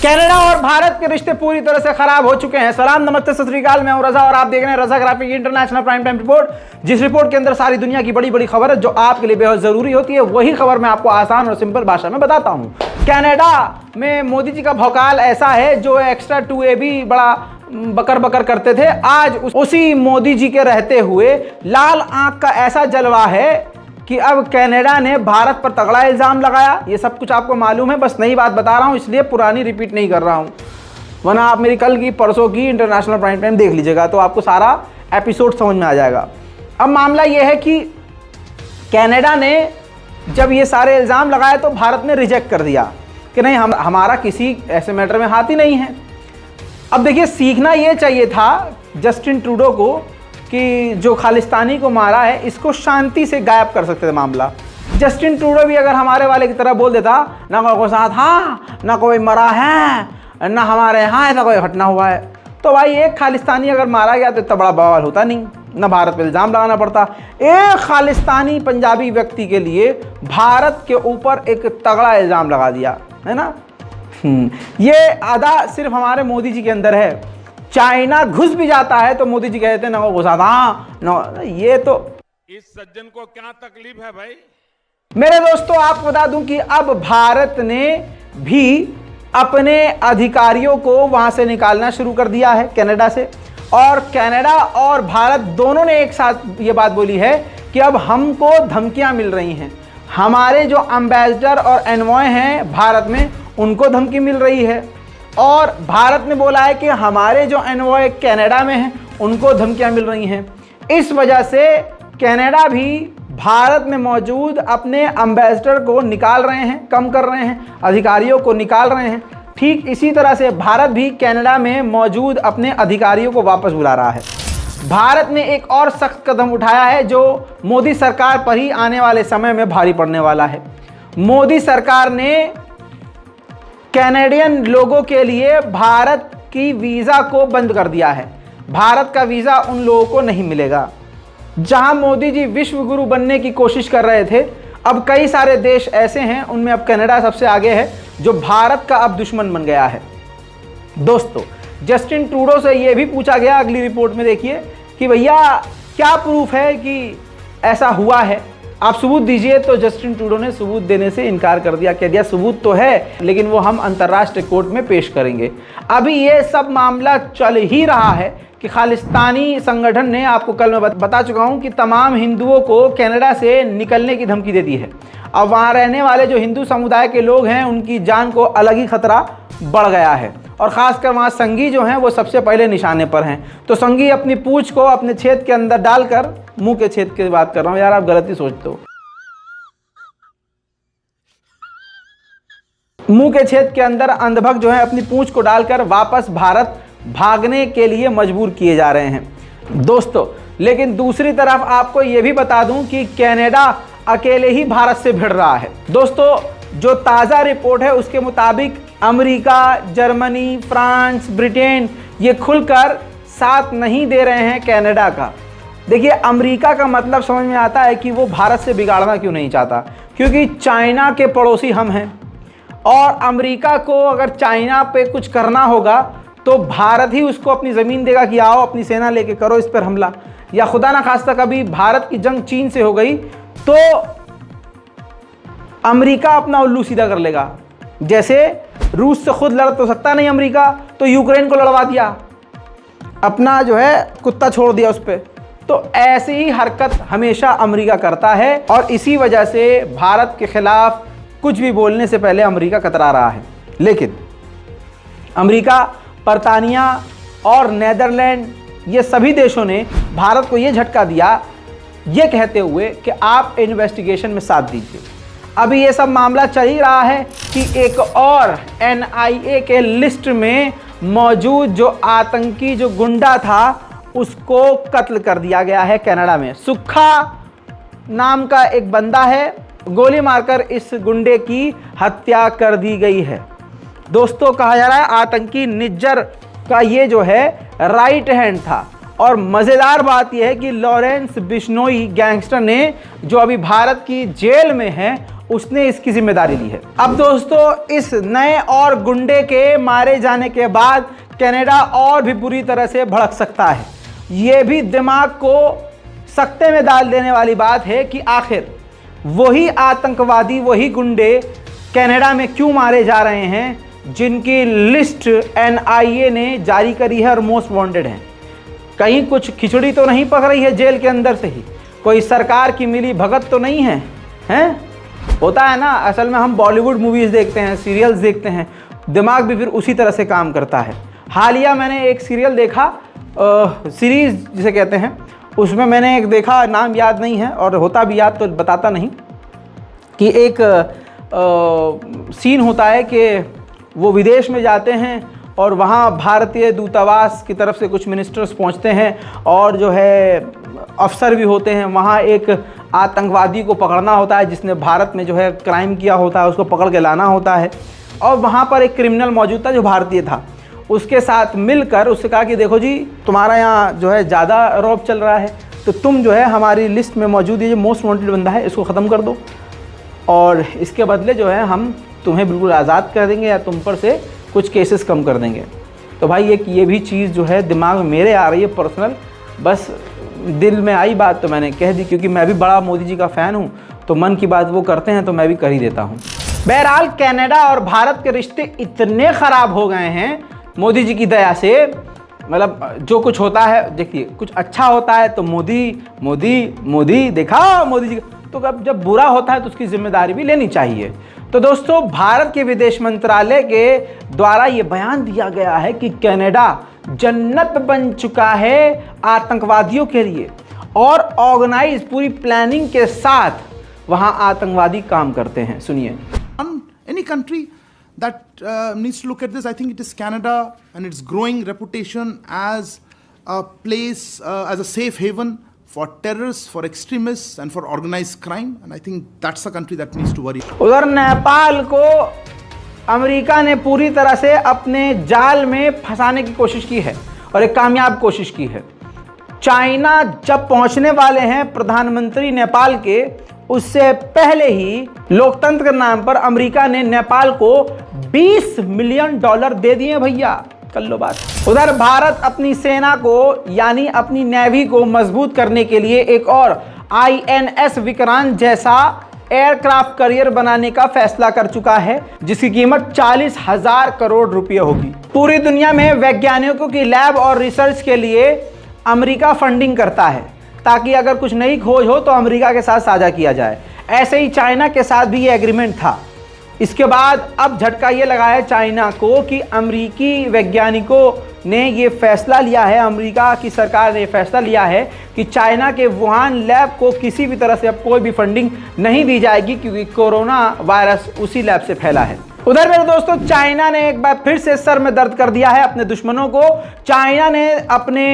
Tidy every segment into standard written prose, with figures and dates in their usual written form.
Canada और भारत के रिश्ते पूरी तरह से खराब हो चुके हैं। सलाम, नमस्ते, सत श्री अकाल। मैं हूं रजा और आप देख रहे हैं Raza graphic international prime time report, जिस रिपोर्ट के अंदर सारी दुनिया की बड़ी बड़ी खबर है जो आपके लिए बेहद जरूरी होती है, वही खबर मैं आपको आसान और सिंपल भाषा में बताता हूं। कनाडा में मोदी जी का भौकाल ऐसा है, जो एक्स्ट्रा 2AB बड़ा बकर बकर करते थे, आज उसी मोदी जी के रहते हुए लाल आंख का ऐसा जलवा है कि अब कनाडा ने भारत पर तगड़ा इल्जाम लगाया। ये सब कुछ आपको मालूम है, बस नई बात बता रहा हूं, इसलिए पुरानी रिपीट नहीं कर रहा हूं, वरना आप मेरी कल की परसों की इंटरनेशनल प्राइम टाइम देख लीजिएगा तो आपको सारा एपिसोड समझ में आ जाएगा। अब मामला ये है कि कनाडा ने जब ये सारे इल्ज़ाम लगाए तो भारत ने रिजेक्ट कर दिया कि नहीं, हमारा किसी ऐसे मैटर में हाथ ही नहीं है। अब देखिए, सीखना ये चाहिए था जस्टिन ट्रूडो को कि जो खालिस्तानी को मारा है इसको शांति से गायब कर सकते थे मामला। जस्टिन ट्रूडो भी अगर हमारे वाले की तरह बोल देता, ना कोई साथ हाँ, ना कोई मरा है, ना हमारे यहाँ ऐसा कोई घटना हुआ है, तो भाई एक खालिस्तानी अगर मारा गया तो इतना बड़ा बवाल होता नहीं, ना भारत पर इल्ज़ाम लगाना पड़ता। एक खालिस्तानी पंजाबी व्यक्ति के लिए भारत के ऊपर एक तगड़ा इल्ज़ाम लगा दिया है ना। ये अदा सिर्फ हमारे मोदी जी के अंदर है। चाइना घुस भी जाता है तो मोदी जी कहते हैं ना वो घुसा था ना। ये तो इस सज्जन को क्या तकलीफ है भाई। मेरे दोस्तों, आपको बता दूं कि अब भारत ने भी अपने अधिकारियों को वहां से निकालना शुरू कर दिया है कनाडा से, और कनाडा और भारत दोनों ने एक साथ ये बात बोली है कि अब हमको धमकियां मिल रही हैं। हमारे जो एम्बेसडर और एनवॉय हैं भारत में, उनको धमकी मिल रही है, और भारत ने बोला है कि हमारे जो एनवॉय कनाडा में हैं उनको धमकियां मिल रही हैं। इस वजह से कनाडा भी भारत में मौजूद अपने एम्बेसडर को निकाल रहे हैं, कम कर रहे हैं, अधिकारियों को निकाल रहे हैं। ठीक इसी तरह से भारत भी कनाडा में मौजूद अपने अधिकारियों को वापस बुला रहा है। भारत ने एक और सख्त कदम उठाया है जो मोदी सरकार पर ही आने वाले समय में भारी पड़ने वाला है। मोदी सरकार ने कैनेडियन लोगों के लिए भारत की वीज़ा को बंद कर दिया है। भारत का वीज़ा उन लोगों को नहीं मिलेगा। जहां मोदी जी विश्व गुरु बनने की कोशिश कर रहे थे, अब कई सारे देश ऐसे हैं, उनमें अब कनाडा सबसे आगे है, जो भारत का अब दुश्मन बन गया है। दोस्तों, जस्टिन ट्रूडो से यह भी पूछा गया अगली रिपोर्ट में, देखिए कि भैया क्या प्रूफ है कि ऐसा हुआ है, आप सबूत दीजिए। तो जस्टिन ट्रूडो ने सबूत देने से इनकार कर दिया, कह दिया सबूत तो है लेकिन वो हम अंतर्राष्ट्रीय कोर्ट में पेश करेंगे। अभी ये सब मामला चल ही रहा है कि खालिस्तानी संगठन ने, आपको कल मैं बता चुका हूँ कि तमाम हिंदुओं को कनाडा से निकलने की धमकी दे दी है। अब वहाँ रहने वाले जो हिंदू समुदाय के लोग हैं उनकी जान को अलग ही खतरा बढ़ गया है, और ख़ासकर वहाँ संघी जो हैं वो सबसे पहले निशाने पर हैं। तो संघी अपनी पूंछ को अपने छेद के अंदर डालकर, मुंह के छेद की बात कर रहा हूँ यार, आप गलती सोचते हो, मुंह के छेद के अंदर अंधभक्त जो है अपनी पूंछ को डालकर वापस भारत भागने के लिए मजबूर किए जा रहे हैं दोस्तों। लेकिन दूसरी तरफ आपको यह भी बता दूं कि कनाडा अकेले ही भारत से भिड़ रहा है। दोस्तों, जो ताज़ा रिपोर्ट है उसके मुताबिक अमेरिका, जर्मनी, फ्रांस, ब्रिटेन ये खुलकर साथ नहीं दे रहे हैं कनाडा का। देखिए, अमेरिका का मतलब समझ में आता है कि वो भारत से बिगाड़ना क्यों नहीं चाहता, क्योंकि चाइना के पड़ोसी हम हैं, और अमेरिका को अगर चाइना पे कुछ करना होगा तो भारत ही उसको अपनी ज़मीन देगा कि आओ अपनी सेना लेके करो इस पर हमला, या खुदा ना खास्ता कभी भारत की जंग चीन से हो गई तो अमेरिका अपना उल्लू सीधा कर लेगा। जैसे रूस से खुद लड़ तो सकता नहीं अमेरिका, तो यूक्रेन को लड़वा दिया, अपना जो है कुत्ता छोड़ दिया उस पर। तो ऐसी ही हरकत हमेशा अमेरिका करता है, और इसी वजह से भारत के खिलाफ कुछ भी बोलने से पहले अमेरिका कतरा रहा है। लेकिन अमेरिका, बरतानिया और नीदरलैंड ये सभी देशों ने भारत को ये झटका दिया, ये कहते हुए कि आप इन्वेस्टिगेशन में साथ दीजिए। अभी ये सब मामला चल ही रहा है कि एक और NIA के लिस्ट में मौजूद जो आतंकी जो गुंडा था उसको कत्ल कर दिया गया है कनाडा में। सुक्खा नाम का एक बंदा है, गोली मारकर इस गुंडे की हत्या कर दी गई है। दोस्तों, कहा जा रहा है आतंकी निज्जर का ये जो है राइट हैंड था, और मज़ेदार बात यह है कि लॉरेंस बिश्नोई गैंगस्टर ने, जो अभी भारत की जेल में है, उसने इसकी जिम्मेदारी ली है। अब दोस्तों, इस नए और गुंडे के मारे जाने के बाद कनाडा और भी बुरी तरह से भड़क सकता है। यह भी दिमाग को सकते में डाल देने वाली बात है कि आखिर वही आतंकवादी, वही गुंडे कनाडा में क्यों मारे जा रहे हैं जिनकी लिस्ट NIA ने जारी करी है और मोस्ट वांटेड हैं। कहीं कुछ खिचड़ी तो नहीं पक रही है जेल के अंदर से ही, कोई सरकार की मिली भगत तो नहीं है, हैं? होता है ना, असल में हम बॉलीवुड मूवीज़ देखते हैं, सीरियल्स देखते हैं, दिमाग भी फिर उसी तरह से काम करता है। हालिया मैंने एक सीरियल देखा, सीरीज़ जिसे कहते हैं, उसमें मैंने एक देखा, नाम याद नहीं है और होता भी याद तो बताता नहीं, कि एक सीन होता है कि वो विदेश में जाते हैं और वहाँ भारतीय दूतावास की तरफ से कुछ मिनिस्टर्स पहुँचते हैं और जो है अफसर भी होते हैं। वहाँ एक आतंकवादी को पकड़ना होता है जिसने भारत में जो है क्राइम किया होता है, उसको पकड़ के लाना होता है। और वहाँ पर एक क्रिमिनल मौजूद था जो भारतीय था, उसके साथ मिलकर उससे कहा कि देखो जी, तुम्हारा यहाँ जो है ज़्यादा रौब चल रहा है, तो तुम जो है हमारी लिस्ट में मौजूद ये जो मोस्ट वांटेड बंदा है इसको ख़त्म कर दो और इसके बदले जो है हम तुम्हें बिल्कुल आज़ाद कर देंगे या तुम पर से कुछ केसेस कम कर देंगे। तो भाई एक ये भी चीज़ जो है दिमाग में मेरे आ रही है पर्सनल, बस दिल में आई बात तो मैंने कह दी, क्योंकि मैं भी बड़ा मोदी जी का फ़ैन हूँ, तो मन की बात वो करते हैं तो मैं भी कर ही देता हूँ। बहरहाल कनाडा और भारत के रिश्ते इतने ख़राब हो गए हैं मोदी जी की दया से, मतलब जो कुछ होता है, देखिए कुछ अच्छा होता है तो मोदी मोदी मोदी, देखा मोदी जी, तो अब जब बुरा होता है तो उसकी जिम्मेदारी भी लेनी चाहिए। तो दोस्तों, भारत के विदेश मंत्रालय के द्वारा ये बयान दिया गया है कि कनाडा जन्नत बन चुका है आतंकवादियों के लिए और ऑर्गेनाइज पूरी प्लानिंग के साथ वहां आतंकवादी काम करते हैं। सुनिए। Any country that needs to look at this, I think it is Canada and its growing reputation as a place, as a safe haven for terrorists, for extremists and for organized crime, and I think that's a country that needs to worry. उधर नेपाल को America ने पूरी तरह से अपने जाल में फंसाने की कोशिश की है और एक कामयाब कोशिश की है। चाइना जब पहुंचने वाले हैं प्रधानमंत्री नेपाल के, उससे पहले ही लोकतंत्र के नाम पर अमेरिका ने नेपाल को $20 मिलियन दे दिए भैया, कर लो बात। उधर भारत अपनी सेना को यानी अपनी नेवी को मजबूत करने के लिए एक और INS विक्रांत जैसा एयरक्राफ्ट कैरियर बनाने का फैसला कर चुका है, जिसकी कीमत 40,000 करोड़ रुपए होगी। पूरी दुनिया में वैज्ञानिकों की लैब और रिसर्च के लिए अमेरिका फंडिंग करता है ताकि अगर कुछ नई खोज हो तो अमेरिका के साथ साझा किया जाए। ऐसे ही चाइना के साथ भी ये एग्रीमेंट था। इसके बाद अब झटका ये लगा है चाइना को कि अमेरिकी वैज्ञानिकों ने ये फैसला लिया है, अमेरिका की सरकार ने ये फैसला लिया है कि चाइना के वुहान लैब को किसी भी तरह से अब कोई भी फंडिंग नहीं दी जाएगी, क्योंकि कोरोना वायरस उसी लैब से फैला है। उधर मेरे दोस्तों, चाइना ने एक बार फिर से सर में दर्द कर दिया है अपने दुश्मनों को। चाइना ने अपने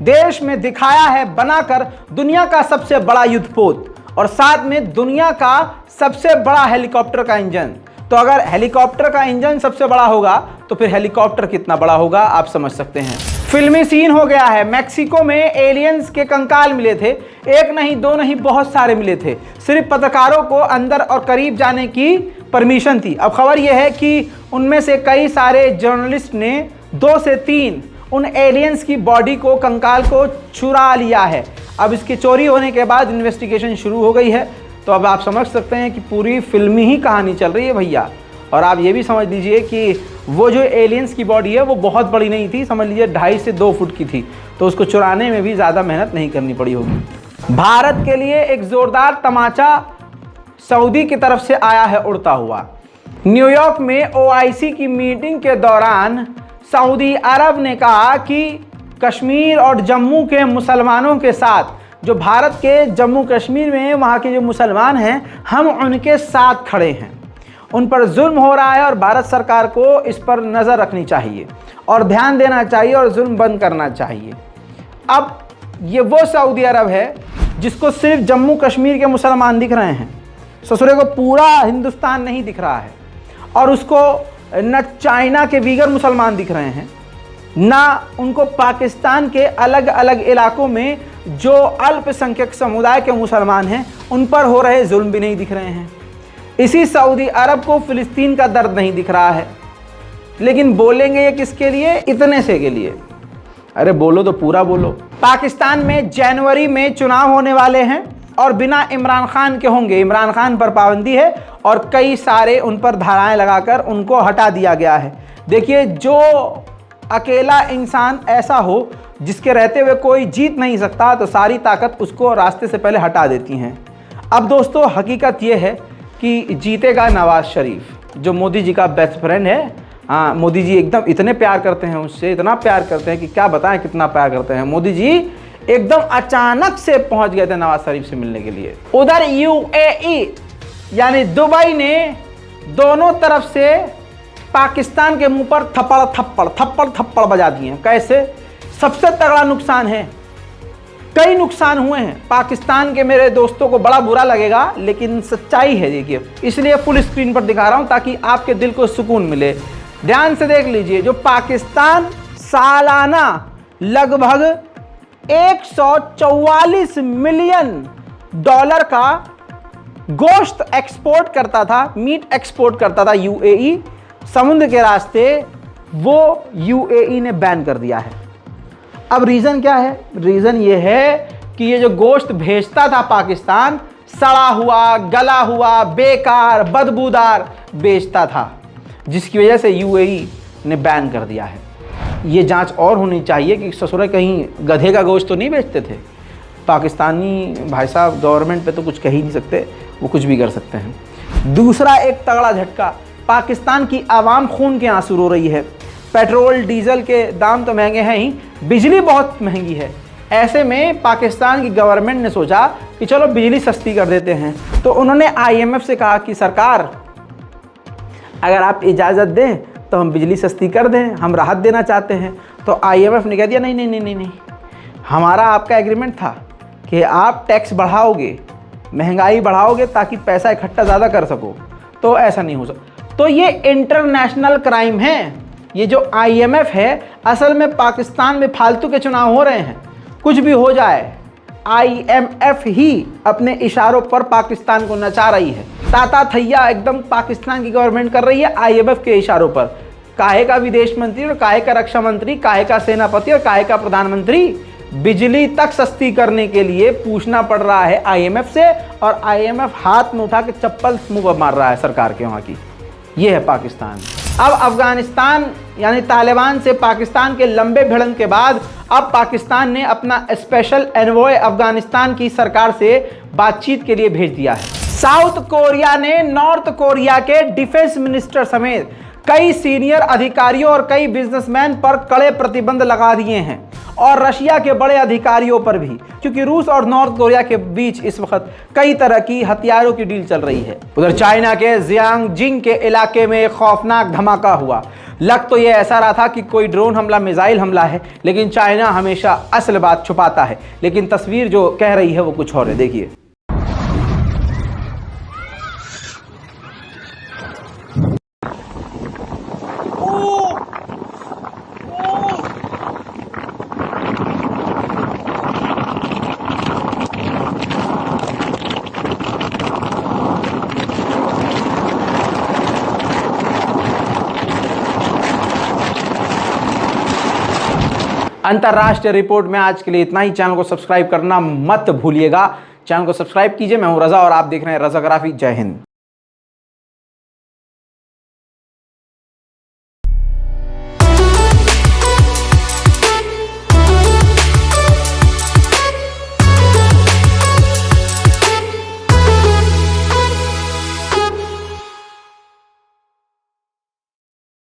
देश में दिखाया है बनाकर दुनिया का सबसे बड़ा युद्धपोत और साथ में दुनिया का सबसे बड़ा हेलीकॉप्टर का इंजन। तो अगर हेलीकॉप्टर का इंजन सबसे बड़ा होगा तो फिर हेलीकॉप्टर कितना बड़ा होगा आप समझ सकते हैं। फिल्मी सीन हो गया है। मैक्सिको में एलियंस के कंकाल मिले थे, एक नहीं दो नहीं बहुत सारे मिले थे। सिर्फ पत्रकारों को अंदर और करीब जाने की परमिशन थी। अब खबर यह है कि उनमें से कई सारे जर्नलिस्ट ने 2 से 3 उन एलियंस की बॉडी को, कंकाल को चुरा लिया है। अब इसके चोरी होने के बाद इन्वेस्टिगेशन शुरू हो गई है। तो अब आप समझ सकते हैं कि पूरी फिल्मी ही कहानी चल रही है भैया। और आप ये भी समझ लीजिए कि वो जो एलियंस की बॉडी है वो बहुत बड़ी नहीं थी, समझ लीजिए 2.5 से 2 फुट की थी, तो उसको चुराने में भी ज़्यादा मेहनत नहीं करनी पड़ी होगी। भारत के लिए एक ज़ोरदार तमाचा सऊदी की तरफ से आया है उड़ता हुआ। न्यूयॉर्क में OIC की मीटिंग के दौरान सऊदी अरब ने कहा कि कश्मीर और जम्मू के मुसलमानों के साथ, जो भारत के जम्मू कश्मीर में वहाँ के जो मुसलमान हैं, हम उनके साथ खड़े हैं। उन पर जुल्म हो रहा है और भारत सरकार को इस पर नज़र रखनी चाहिए और ध्यान देना चाहिए और जुल्म बंद करना चाहिए। अब ये वो सऊदी अरब है जिसको सिर्फ जम्मू कश्मीर के मुसलमान दिख रहे हैं, ससुरे को पूरा हिंदुस्तान नहीं दिख रहा है, और उसको न चाइना के वीगर मुसलमान दिख रहे हैं, ना उनको पाकिस्तान के अलग अलग इलाकों में जो अल्पसंख्यक समुदाय के मुसलमान हैं उन पर हो रहे जुल्म भी नहीं दिख रहे हैं। इसी सऊदी अरब को फिलिस्तीन का दर्द नहीं दिख रहा है, लेकिन बोलेंगे ये किसके लिए? इतने से के लिए। अरे बोलो तो पूरा बोलो। पाकिस्तान में जनवरी में चुनाव होने वाले हैं और बिना इमरान खान के होंगे। इमरान खान पर पाबंदी है और कई सारे उन पर धाराएं लगाकर उनको हटा दिया गया है। देखिए, जो अकेला इंसान ऐसा हो जिसके रहते हुए कोई जीत नहीं सकता, तो सारी ताकत उसको रास्ते से पहले हटा देती हैं। अब दोस्तों, हकीकत यह है कि जीतेगा नवाज शरीफ, जो मोदी जी का बेस्ट फ्रेंड है। हाँ, मोदी जी एकदम इतने प्यार करते हैं उससे, इतना प्यार करते हैं कि क्या बताएं कितना प्यार करते हैं। मोदी जी एकदम अचानक से पहुंच गए थे नवाज शरीफ से मिलने के लिए। उधर यूएई यानी दुबई ने दोनों तरफ से पाकिस्तान के मुंह पर थप्पड़ बजा दिए। कैसे? सबसे तगड़ा नुकसान है, कई नुकसान हुए हैं पाकिस्तान के। मेरे दोस्तों को बड़ा बुरा लगेगा, लेकिन सच्चाई है। देखिए, इसलिए फुल स्क्रीन पर दिखा रहा हूं ताकि आपके दिल को सुकून मिले। ध्यान से देख लीजिए, जो पाकिस्तान सालाना लगभग 144 मिलियन डॉलर का गोश्त एक्सपोर्ट करता था, मीट एक्सपोर्ट करता था यूएई समुद्र के रास्ते, वो यूएई ने बैन कर दिया है। अब रीज़न क्या है? रीज़न ये है कि ये जो गोश्त भेजता था पाकिस्तान, सड़ा हुआ, गला हुआ, बेकार, बदबूदार बेचता था, जिसकी वजह से यूएई ने बैन कर दिया है। ये जांच और होनी चाहिए कि ससुरे कहीं गधे का गोश्त तो नहीं बेचते थे। पाकिस्तानी भाई साहब गवर्नमेंट पे तो कुछ कह ही नहीं सकते, वो कुछ भी कर सकते हैं। दूसरा एक तगड़ा झटका, पाकिस्तान की आवाम खून के आंसू रो रही है। पेट्रोल डीजल के दाम तो महंगे हैं ही, बिजली बहुत महंगी है। ऐसे में पाकिस्तान की गवर्नमेंट ने सोचा कि चलो बिजली सस्ती कर देते हैं। तो उन्होंने आईएमएफ से कहा कि सरकार, अगर आप इजाज़त दें तो हम बिजली सस्ती कर दें, हम राहत देना चाहते हैं। तो आईएमएफ ने कह दिया नहीं नहीं नहीं नहीं नहीं, हमारा आपका एग्रीमेंट था कि आप टैक्स बढ़ाओगे, महंगाई बढ़ाओगे ताकि पैसा इकट्ठा ज़्यादा कर सको, तो ऐसा नहीं हो सकता। तो ये इंटरनेशनल क्राइम है। ये जो आईएमएफ है, असल में पाकिस्तान में फालतू के चुनाव हो रहे हैं, कुछ भी हो जाए, आईएमएफ ही अपने इशारों पर पाकिस्तान को नचा रही है। ताता थैया एकदम पाकिस्तान की गवर्नमेंट कर रही है आईएमएफ के इशारों पर। काहे का विदेश मंत्री और काहे का रक्षा मंत्री, काहे का सेनापति और काहे का प्रधानमंत्री बिजली तक सस्ती करने के लिए पूछना पड़ रहा है आईएमएफ से, और आईएमएफ हाथ में उठा के चप्पल मुंह पर मार रहा है सरकार के वहाँ की। ये है पाकिस्तान। अब अफगानिस्तान यानी तालिबान से पाकिस्तान के लंबे भिड़ंत के बाद अब पाकिस्तान ने अपना स्पेशल एनवॉय अफगानिस्तान की सरकार से बातचीत के लिए भेज दिया है। साउथ कोरिया ने नॉर्थ कोरिया के डिफेंस मिनिस्टर समेत कई सीनियर अधिकारियों और कई बिजनेसमैन पर कड़े प्रतिबंध लगा दिए हैं, और रशिया के बड़े अधिकारियों पर भी, क्योंकि रूस और नॉर्थ कोरिया के बीच इस वक्त कई तरह की हथियारों की डील चल रही है। उधर चाइना के जियांगजिंग के इलाके में एक खौफनाक धमाका हुआ। लग तो ये ऐसा रहा था कि कोई ड्रोन हमला, मिसाइल हमला है, लेकिन चाइना हमेशा असल बात छुपाता है। लेकिन तस्वीर जो कह रही है वो कुछ और है। देखिए, अंतरराष्ट्रीय रिपोर्ट में आज के लिए इतना ही। चैनल को सब्सक्राइब करना मत भूलिएगा। चैनल को सब्सक्राइब कीजिए। मैं हूं रजा और आप देख रहे हैं रजाग्राफी। जय हिंद।